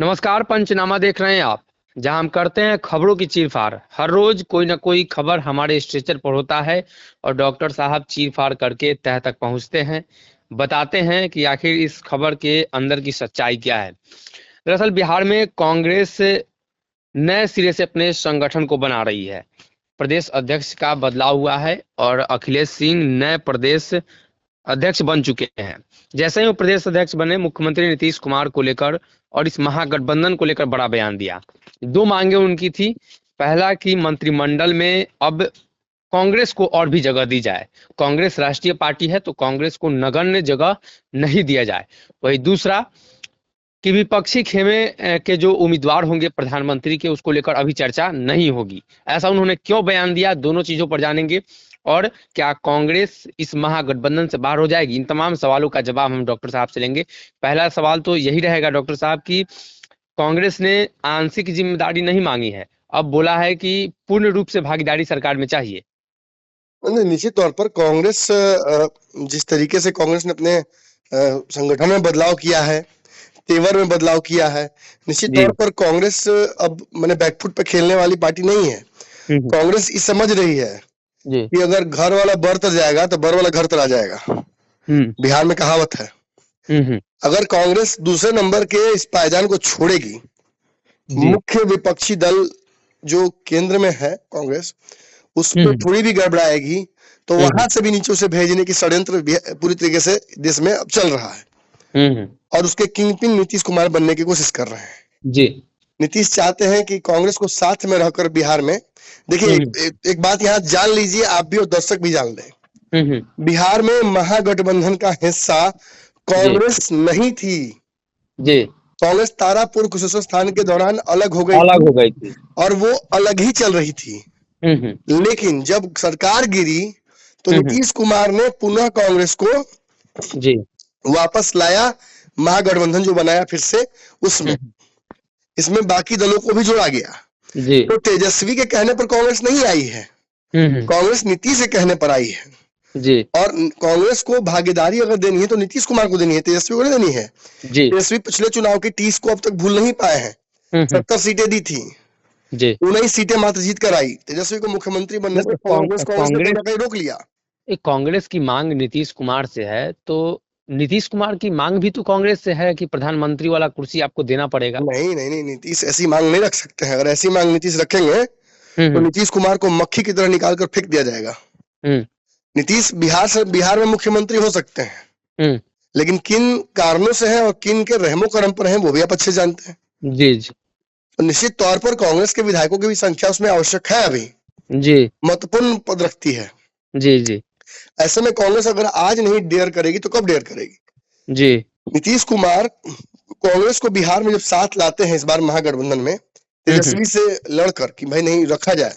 नमस्कार। पंचनामा देख रहे हैं आप, जहां हम करते हैं खबरों की चीरफाड़। हर रोज कोई ना कोई खबर हमारे स्ट्रेचर पर होता है और डॉक्टर साहब चीरफाड़ करके तह तक पहुंचते हैं, बताते हैं कि आखिर इस खबर के अंदर की सच्चाई क्या है। दरअसल बिहार में कांग्रेस नए सिरे से अपने संगठन को बना रही है। प्रदेश अध्यक्ष का बदलाव हुआ है और अखिलेश सिंह नए प्रदेश अध्यक्ष बन चुके हैं। जैसे ही वो प्रदेश अध्यक्ष बने, मुख्यमंत्री नीतीश कुमार को लेकर और इस महागठबंधन को लेकर बड़ा बयान दिया। दो मांगे उनकी थी। पहला कि मंत्रिमंडल में अब कांग्रेस को और भी जगह दी जाए। कांग्रेस राष्ट्रीय पार्टी है तो कांग्रेस को नगण्य जगह नहीं दिया जाए। वही दूसरा कि विपक्षी खेमे के जो उम्मीदवार होंगे प्रधानमंत्री के, उसको लेकर अभी चर्चा नहीं होगी। ऐसा उन्होंने क्यों बयान दिया, दोनों चीजों पर जानेंगे। और क्या कांग्रेस इस महागठबंधन से बाहर हो जाएगी, इन तमाम सवालों का जवाब हम डॉक्टर साहब से लेंगे। पहला सवाल तो यही रहेगा डॉक्टर साहब की कांग्रेस ने आंशिक जिम्मेदारी नहीं मांगी है, अब बोला है कि पूर्ण रूप से भागीदारी सरकार में चाहिए। नहीं, निश्चित तौर पर कांग्रेस जिस तरीके से कांग्रेस ने अपने संगठन में बदलाव किया है, तेवर में बदलाव किया है, निश्चित जी। तौर पर कांग्रेस अब मैंने बैकफुट पे खेलने वाली पार्टी नहीं है। कांग्रेस ये समझ रही है जी। कि अगर घर वाला बर तर जाएगा तो बर वाला घर तर आ जाएगा। बिहार में कहावत है। अगर कांग्रेस दूसरे नंबर के इस पायदान को छोड़ेगी, मुख्य विपक्षी दल जो केंद्र में है कांग्रेस, उसमें थोड़ी भी गड़बड़ाएगी तो वहां से भी नीचे उसे भेजने की षड्यंत्र पूरी तरीके से देश में अब चल रहा है। और उसके किंग पिन नीतीश कुमार बनने की कोशिश कर रहे हैं। जी। नीतीश चाहते हैं कि कांग्रेस को साथ में रहकर बिहार में, देखिए एक बात यहाँ जान लीजिए, आप भी और दर्शक भी जान लें, बिहार में महागठबंधन का हिस्सा कांग्रेस नहीं थी। जी। कांग्रेस तारापुर कुशेश्वर स्थान के दौरान अलग हो गई थी और वो अलग ही चल रही थी। लेकिन जब सरकार गिरी तो नीतीश कुमार ने पुनः कांग्रेस को जी वापस लाया, महागठबंधन जो बनाया फिर से उसमें, इसमें बाकी दलों को भी जोड़ा गया। जी। तो तेजस्वी के कहने पर कांग्रेस नहीं आई है, कांग्रेस नीतीश के कहने पर आई है। जी। और कांग्रेस को भागीदारी अगर देनी है तो नीतीश कुमार को देनी है, तेजस्वी को नहीं देनी है। तेजस्वी पिछले चुनाव की टीस को अब तक भूल नहीं पाए हैं। 70 सीटें दी थी, 19 सीटें मात्र जीत कर आई। तेजस्वी को मुख्यमंत्री बनने से कांग्रेस ने कहीं रोक लिया। कांग्रेस की मांग नीतीश कुमार से है, तो नीतीश कुमार की मांग भी तो कांग्रेस से है कि प्रधानमंत्री वाला कुर्सी आपको देना पड़ेगा। नहीं नहीं नहीं, नीतीश ऐसी मांग नहीं रख सकते हैं। अगर ऐसी मांग नीतीश रखेंगे तो नीतीश कुमार को मक्खी की तरह निकाल कर फेंक दिया जाएगा। नीतीश बिहार में मुख्यमंत्री हो सकते हैं, लेकिन किन कारणों से है और किन के रहमो करम पर है वो भी आप अच्छे जानते हैं। जी जी। तो निश्चित तौर पर कांग्रेस के विधायकों की भी संख्या उसमें आवश्यक है, अभी जी महत्वपूर्ण पद रखती है। जी जी। ऐसे में कांग्रेस अगर आज नहीं डेयर करेगी तो कब डेयर करेगी? जी। नीतीश कुमार कांग्रेस को बिहार में जब साथ लाते हैं इस बार महागठबंधन में, तेजस्वी से लड़कर कि भाई नहीं रखा जाए।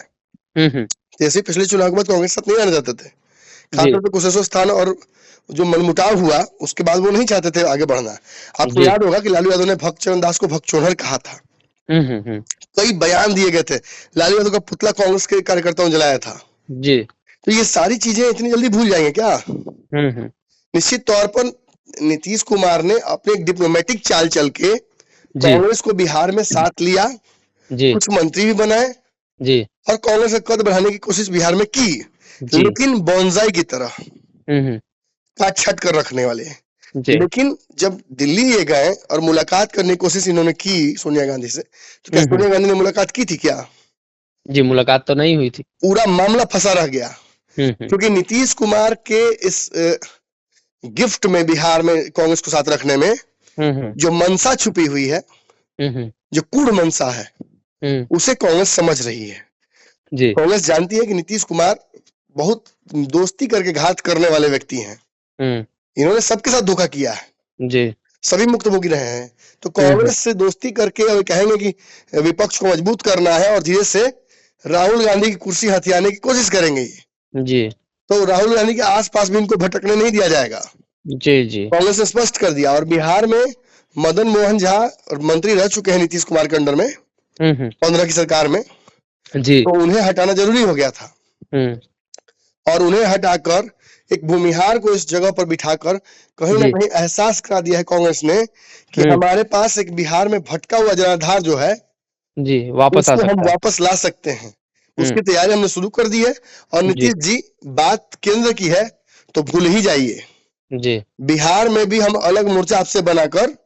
तेजस्वी पिछले चुनाव के बाद कांग्रेस साथ नहीं आना चाहते थे, खासतौर पर कुशेश्वर स्थान और जो मनमुटाव हुआ उसके बाद वो नहीं चाहते थे आगे बढ़ना। आपको याद होगा कि लालू यादव ने भक्तचरण दास को भक्तचोदर कहा था। कई बयान दिए गए थे, लालू यादव का पुतला कांग्रेस के कार्यकर्ताओं ने जलाया था। जी। तो ये सारी चीजें इतनी जल्दी भूल जाएंगे क्या? निश्चित तौर पर नीतीश कुमार ने अपने डिप्लोमेटिक चाल चल के कांग्रेस को बिहार में साथ लिया, कुछ मंत्री भी बनाए और कांग्रेस का कद बढ़ाने की कोशिश बिहार में की, लेकिन बोनसाई की तरह काट छट कर रखने वाले। लेकिन जब दिल्ली ये गए और मुलाकात करने की कोशिश इन्होंने की सोनिया गांधी से, तो क्या सोनिया गांधी ने मुलाकात की थी क्या? जी, मुलाकात तो नहीं हुई थी। पूरा मामला फंसा रह गया, क्योंकि नीतीश कुमार के इस गिफ्ट में बिहार में कांग्रेस को साथ रखने में जो मनसा छुपी हुई है, जो कूढ़ मनसा है, उसे कांग्रेस समझ रही है। कांग्रेस जानती है कि नीतीश कुमार बहुत दोस्ती करके घात करने वाले व्यक्ति हैं। इन्होंने सबके साथ धोखा किया है जी, सभी मुक्तभोगी रहे हैं। तो कांग्रेस से दोस्ती करके और कहेंगे कि विपक्ष को मजबूत करना है और धीरे से राहुल गांधी की कुर्सी हथियाने की कोशिश करेंगे जी। तो राहुल गांधी के आसपास भी इनको भटकने नहीं दिया जाएगा जी जी। कांग्रेस ने स्पष्ट कर दिया। और बिहार में मदन मोहन झा और मंत्री रह चुके हैं नीतीश कुमार के अंडर में 15 की सरकार में जी, तो उन्हें हटाना जरूरी हो गया था। और उन्हें हटाकर एक भूमिहार को इस जगह पर बिठाकर कहीं ना कहीं एहसास करा दिया है कांग्रेस ने कि हमारे पास एक बिहार में भटका हुआ जनाधार जो है जी वापस आ उसको हम सकता है। वापस ला सकते हैं। उसकी तैयारी हमने शुरू कर दी है। और नीतीश जी बात केंद्र की है तो भूल ही जाइए, जी बिहार में भी हम अलग मोर्चा आपसे बनाकर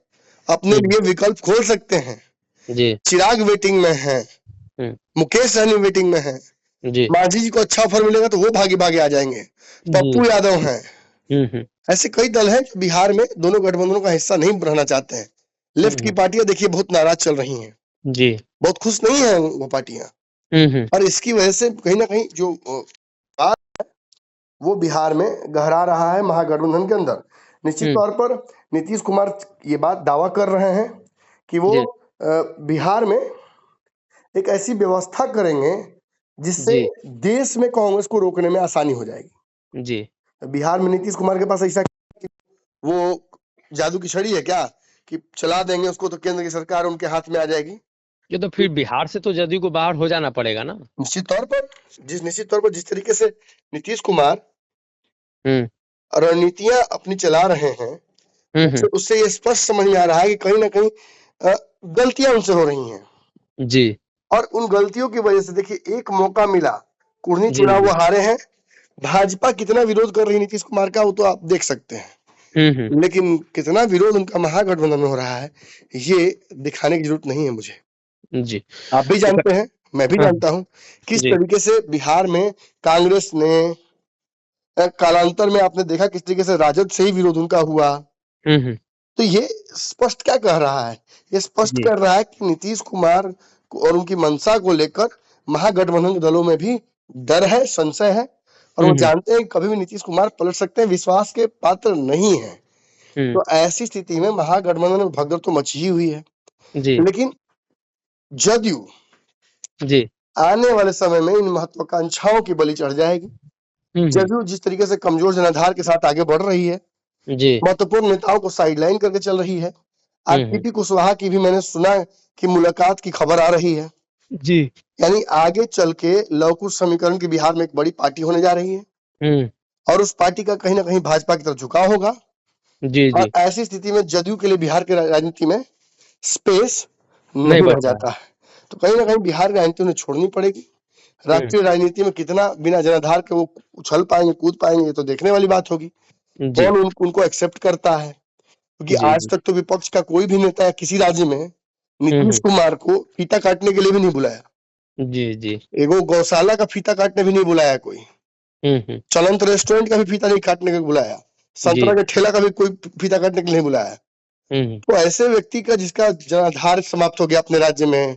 अपने लिए विकल्प खोल सकते हैं। जी चिराग वेटिंग में है, मुकेश सहनी वेटिंग में है, जी मांझी जी को अच्छा ऑफर मिलेगा तो वो भागे भागे आ जाएंगे, पप्पू यादव हैं, ऐसे कई दल हैं जो बिहार में दोनों गठबंधनों का हिस्सा नहीं रहना चाहते हैं। लेफ्ट की पार्टियां देखिए बहुत नाराज चल रही हैं, जी बहुत खुश नहीं है वो पार्टियां। और इसकी वजह से कहीं ना कहीं जो बात है वो बिहार में गहरा रहा है महागठबंधन के अंदर। निश्चित तौर पर नीतीश कुमार ये बात दावा कर रहे हैं कि वो बिहार में एक ऐसी व्यवस्था करेंगे जिससे देश में कांग्रेस को रोकने में आसानी हो जाएगी। जी बिहार में नीतीश कुमार के पास ऐसा वो जादू की छड़ी है क्या कि चला देंगे उसको तो केंद्र की सरकार उनके हाथ में आ जाएगी? ये तो फिर बिहार से तो जदयू को बाहर हो जाना पड़ेगा ना। निश्चित तौर पर जिस तरीके से नीतीश कुमार रणनीतियां अपनी चला रहे हैं उससे ये स्पष्ट समझ में आ रहा है कि कहीं ना कहीं गलतियां उनसे हो रही हैं जी। और उन गलतियों की वजह से देखिए एक मौका मिला, कुर्नी चुनाव वो हारे हैं, भाजपा कितना विरोध कर रही है नीतीश कुमार का वो तो आप देख सकते हैं। लेकिन कितना विरोध उनका महागठबंधन में हो रहा है ये दिखाने की जरूरत नहीं है मुझे। जी आप भी जानते हैं, मैं भी जानता हूं किस तरीके से बिहार में कांग्रेस ने कालांतर में आपने देखा किस तरीके से राजद से ही विरोध उनका हुआ। तो ये स्पष्ट क्या कह रहा है? ये स्पष्ट कर रहा है कि नीतीश कुमार और उनकी मंशा को लेकर महागठबंधन के दलों में भी डर है, संशय है और वो जानते हैं कि कभी भी नीतीश कुमार पलट सकते हैं, विश्वास के पात्र नहीं है। तो ऐसी स्थिति में महागठबंधन में भगदड़ तो मची ही हुई है। लेकिन जदयू आने वाले समय में इन महत्वाकांक्षाओं की बलि चढ़ जाएगी। जदयू जिस तरीके से कमजोर जनाधार के साथ आगे बढ़ रही है, महत्वपूर्ण नेताओं को साइडलाइन करके चल रही है। आज टीपी कुशवाहा की भी मैंने सुना कि मुलाकात की खबर आ रही है जी। यानी आगे चल के लव कुश समीकरण की बिहार में एक बड़ी पार्टी होने जा रही है और उस पार्टी का कहीं ना कहीं भाजपा की तरफ झुकाव होगा। जी और ऐसी स्थिति में जदयू के लिए बिहार के राजनीति में स्पेस नहीं रह जाता है। तो कहीं ना कहीं बिहार की राजनीति उन्हें छोड़नी पड़ेगी। राष्ट्रीय राजनीति में कितना बिना जनाधार के वो उछल पाएंगे, कूद पाएंगे, ये तो देखने वाली बात होगी। कौन उनको एक्सेप्ट करता है, क्योंकि आज तक तो विपक्ष का कोई भी नेता किसी राज्य में नीतीश कुमार को फीता काटने के लिए भी नहीं बुलाया। जी। एगो गौशाला का फीता काटने भी नहीं बुलाया कोई, चलंत रेस्टोरेंट का भी फीता नहीं काटने के बुलाया, संतरा के ठेला का भी कोई फीता काटने के लिए नहीं बुलाया। तो ऐसे व्यक्ति का जिसका जनाधार समाप्त हो गया अपने राज्य में,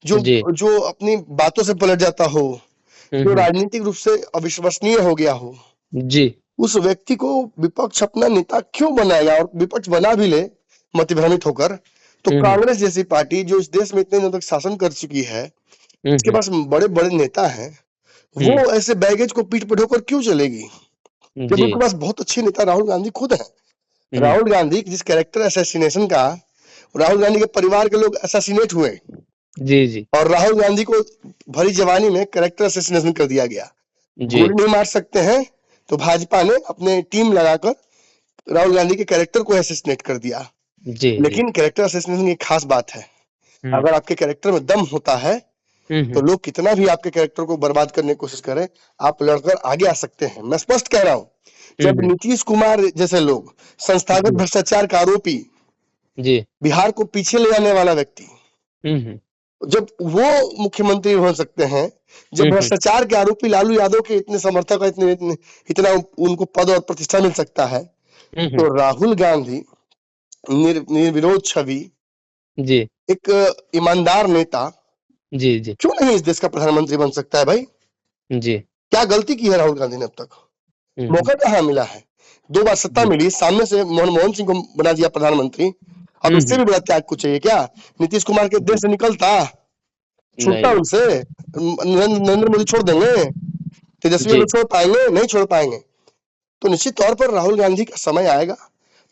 जो अपनी बातों से पलट जाता हो, जो राजनीतिक रूप से अविश्वसनीय हो गया हो, उस व्यक्ति को विपक्ष अपना नेता क्यों बनाएगा? और विपक्ष बना भी ले मतिभ्रमित होकर, तो कांग्रेस जैसी पार्टी जो इस देश में इतने दिनों तक शासन कर चुकी है, इसके पास बड़े बड़े नेता हैं, वो ऐसे बैगेज को पीठ पर ढोकर क्यों चलेगी? जब उनके पास बहुत अच्छे नेता राहुल गांधी खुद है। राहुल गांधी जिस कैरेक्टर असैसिनेशन का, राहुल गांधी के परिवार के लोग असैसिनेट हुए जी और राहुल गांधी को भरी जवानी में कैरेक्टर असैसिनेशन कर दिया गया। गोली नहीं मार सकते हैं तो भाजपा ने अपने टीम लगाकर राहुल गांधी के कैरेक्टर को असैसिनेट कर दिया। लेकिन कैरेक्टर असैसिनेशन की खास बात है, अगर आपके कैरेक्टर में दम होता है तो लोग कितना भी आपके कैरेक्टर को बर्बाद करने की कोशिश करें, आप लड़कर आगे आ सकते हैं। मैं स्पष्ट कह रहा हूँ, जब नीतीश कुमार जैसे लोग, संस्थागत भ्रष्टाचार का आरोपी, बिहार को पीछे ले जाने वाला व्यक्ति, जब वो मुख्यमंत्री बन सकते हैं, जब भ्रष्टाचार के आरोपी लालू यादव के इतने समर्थक, इतना उनको पद और प्रतिष्ठा मिल सकता है, तो राहुल गांधी निर्विरोध छवि, एक ईमानदार नेता, क्यों नहीं इस देश का प्रधानमंत्री बन सकता है? भाई क्या गलती की है राहुल गांधी ने अब तक? मौका कहाँ मिला है? 2 बार सत्ता मिली, सामने से मनमोहन सिंह को बना दिया प्रधानमंत्री, अब इससे भी बड़ा त्याग कुछ चाहिए क्या? नीतीश कुमार के देश से निकलता, छूटता उनसे, नरेंद्र मोदी छोड़ देंगे? तेजस्वी को छोड़ पाएंगे? नहीं छोड़ पाएंगे। तो निश्चित तौर पर राहुल गांधी का समय आएगा,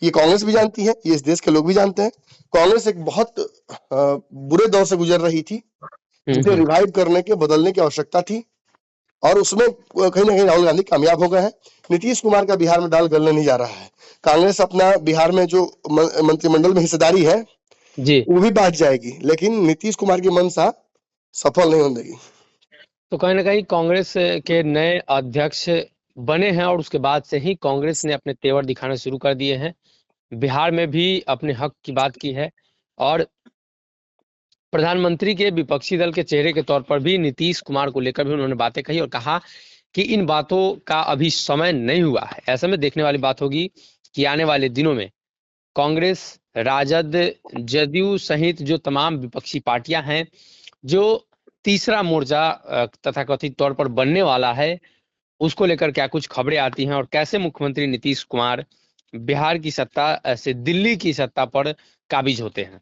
ये कांग्रेस भी जानती है, ये इस देश के लोग भी जानते हैं। कांग्रेस एक बहुत बुरे दौर से गुजर रही थी, जिसे रिवाइव करने के, बदलने की आवश्यकता थी और उसमें कहीं ना कहीं राहुल गांधी कामयाब हो गए हैं। नीतीश कुमार का बिहार में दाल गलने नहीं जा रहा है। कांग्रेस अपना बिहार में जो मंत्रिमंडल में हिस्सेदारी है जी, वो भी बांट जाएगी, लेकिन नीतीश कुमार की मंशा सफल नहीं होने देगी। तो कहीं ना कहीं कांग्रेस के नए अध्यक्ष बने हैं और उसके बाद से ही कांग्रेस ने अपने तेवर दिखाना शुरू कर दिए हैं। बिहार में भी अपने हक की बात की है और प्रधानमंत्री के विपक्षी दल के चेहरे के तौर पर भी नीतीश कुमार को लेकर भी उन्होंने बातें कही और कहा कि इन बातों का अभी समय नहीं हुआ है। ऐसे में देखने वाली बात होगी कि आने वाले दिनों में कांग्रेस, राजद, जदयू सहित जो तमाम विपक्षी पार्टियां हैं, जो तीसरा मोर्चा तथाकथित तौर पर बनने वाला है, उसको लेकर क्या कुछ खबरें आती हैं और कैसे मुख्यमंत्री नीतीश कुमार बिहार की सत्ता से दिल्ली की सत्ता पर काबिज होते हैं।